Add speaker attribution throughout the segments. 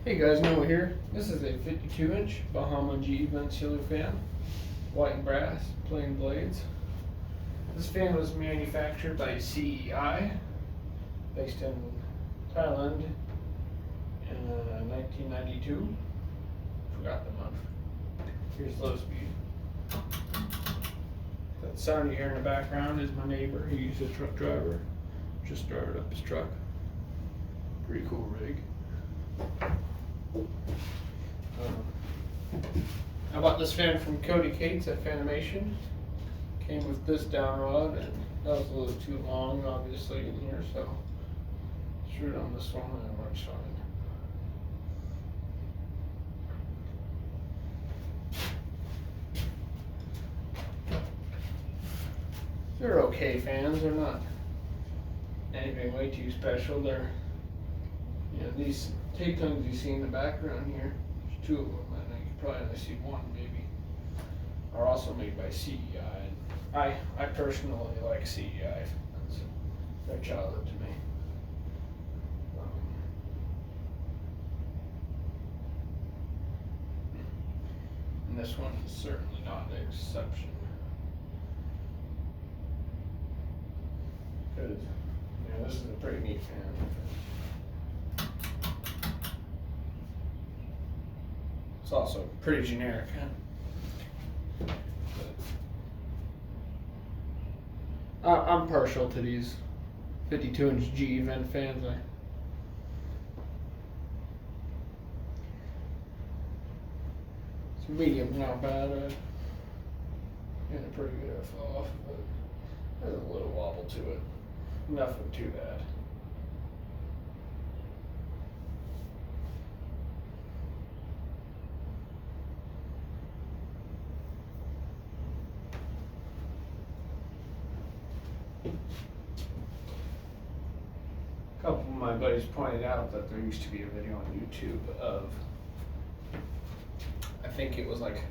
Speaker 1: Hey guys, Noah here. This is a 52-inch Bahama GE vent ceiling fan, white and brass, plain blades. This fan was manufactured by CEI, based in Thailand in 1992. Forgot the month. Here's low speed. That sound you hear in the background is my neighbor. He's a truck driver. Just started up his truck. Pretty cool rig. I bought this fan from Cody Cates at Fanimation. Came with this down rod, and that was a little too long, obviously, in here, so threw it on this one, and it works fine. They're okay fans. They're not anything way too special. They're, these tape tongues you see in the background here, there's two of them, and you can probably only see one maybe, are also made by CEI. And I personally like CEI. They're childhood to me. And this one is certainly not an exception. Because, this is a pretty neat fan. It's also pretty generic, I'm partial to these 52-inch GE vent fans. It's medium, not bad. And a pretty good off, but there's a little wobble to it. Nothing too bad. A couple of my buddies pointed out that there used to be a video on YouTube of, I think it was like a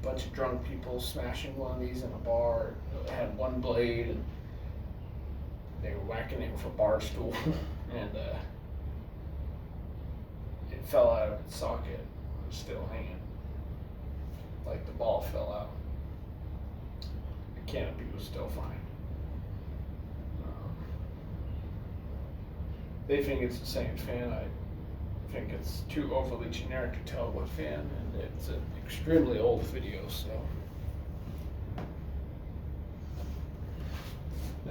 Speaker 1: bunch of drunk people smashing one of these in a bar. It had one blade, and they were whacking it with a bar stool, and it fell out of its socket. It was still hanging. Like the ball fell out. The canopy was still fine. They think it's the same fan. I think it's too overly generic to tell what fan, and it's an extremely old video, so.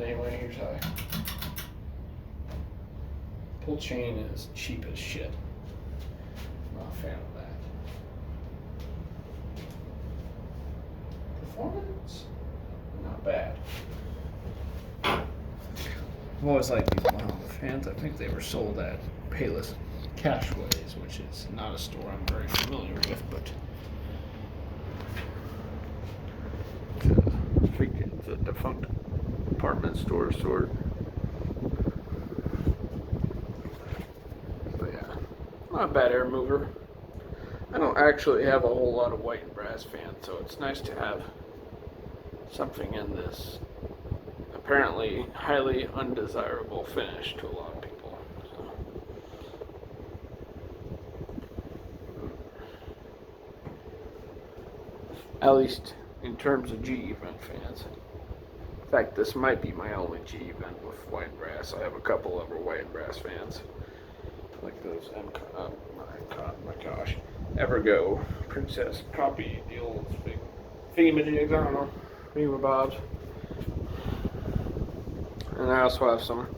Speaker 1: Anyway, here's how pull chain is cheap as shit. Not a fan of that. Performance? Not bad. I've always liked these Bahama fans. I think they were sold at Payless Cashways, which is not a store I'm very familiar with, but it's a defunct department store sort. But yeah, not a bad air mover. I don't actually have a whole lot of white and brass fans, so it's nice to have something in this apparently highly undesirable finish to a lot of people. So. At least in terms of GE vent fans. In fact, this might be my only GE vent with white and brass. I have a couple other white and brass fans, like those Evergo Princess copy deals, big thingamajigs, I don't know, thingamabobs. And I also have some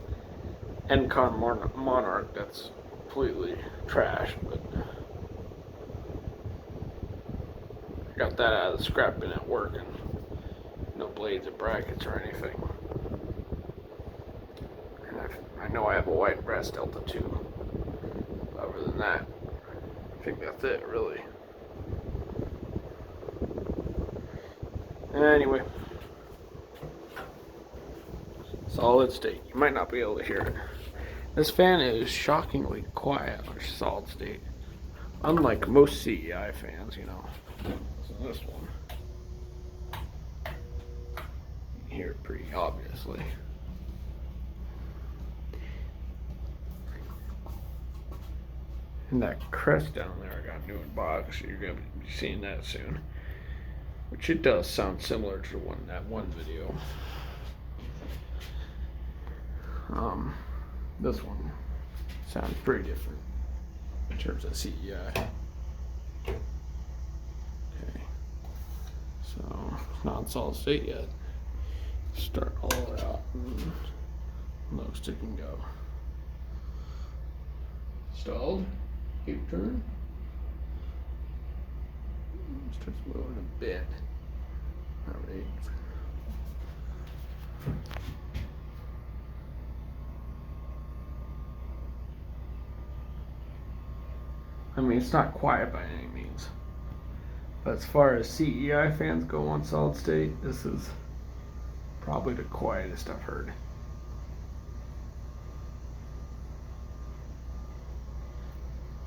Speaker 1: Encon Monarch that's completely trash, but I got that out of the scrap bin at work, and no blades or brackets or anything. And I know I have a white brass Delta too. Other than that, I think that's it, really. Anyway. Solid state. You might not be able to hear it. This fan is shockingly quiet on solid state. Unlike most CEI fans, So this one. You can hear it pretty obviously. And that crest down there I got new in box, so you're gonna be seeing that soon. Which it does sound similar to that one video. This one sounds pretty different in terms of CEI. Okay, so it's not in solid state yet. Start all the way out and low stick and go. Stalled, keep turn. Starts moving a bit. Alright. I mean, it's not quiet by any means. But as far as CEI fans go on solid state, this is probably the quietest I've heard.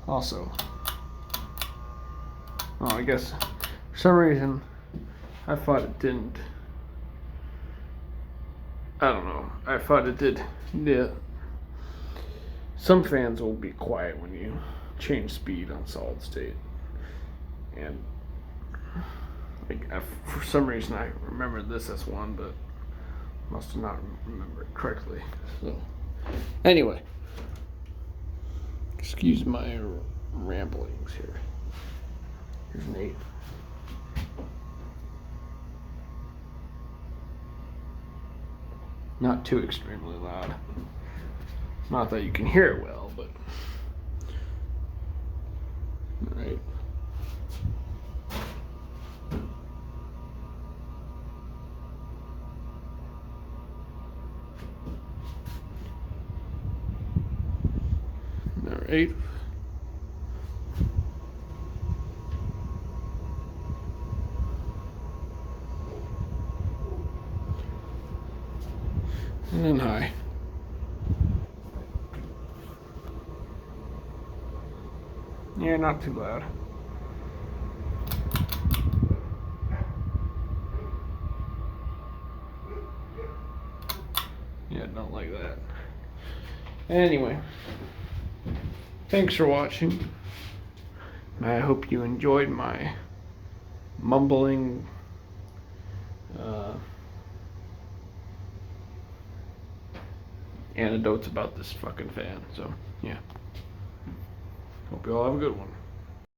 Speaker 1: Also, well, I guess for some reason I thought it didn't. I don't know. I thought it did. Yeah. Some fans will be quiet when you change speed on solid state, and like for some reason I remembered this as one, but must have not remembered it correctly. So anyway, excuse my ramblings here. Here's Nate. Not too extremely loud. Not that you can hear it well, but all right. All right. And then high. Yeah, not too loud. Yeah, don't like that. Anyway, thanks for watching. I hope you enjoyed my mumbling anecdotes about this fucking fan. So, yeah. Hope you all have a good one.